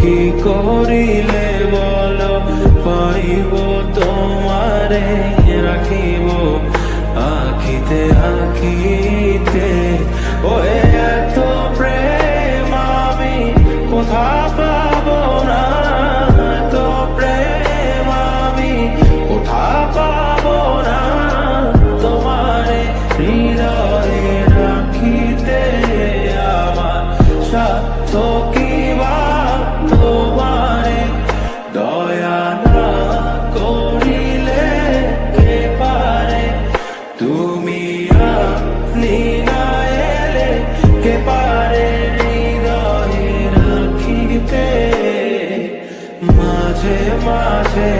কি করিলে বলো পাইব তোমারে রাখিব আখিতে আখিতে। ও এত প্রেম আমি কোথা পাবো না, এত প্রেম আমি কোথা পাবো না, তোমারে হৃদয়ে রাখিতে আমার সাধ্য কি বা তোমারে দয়া না করিলে কে পারে, তুমি আপনি না এলে কে পারে হৃদয়ে রাখিতে মাঝে মাঝে।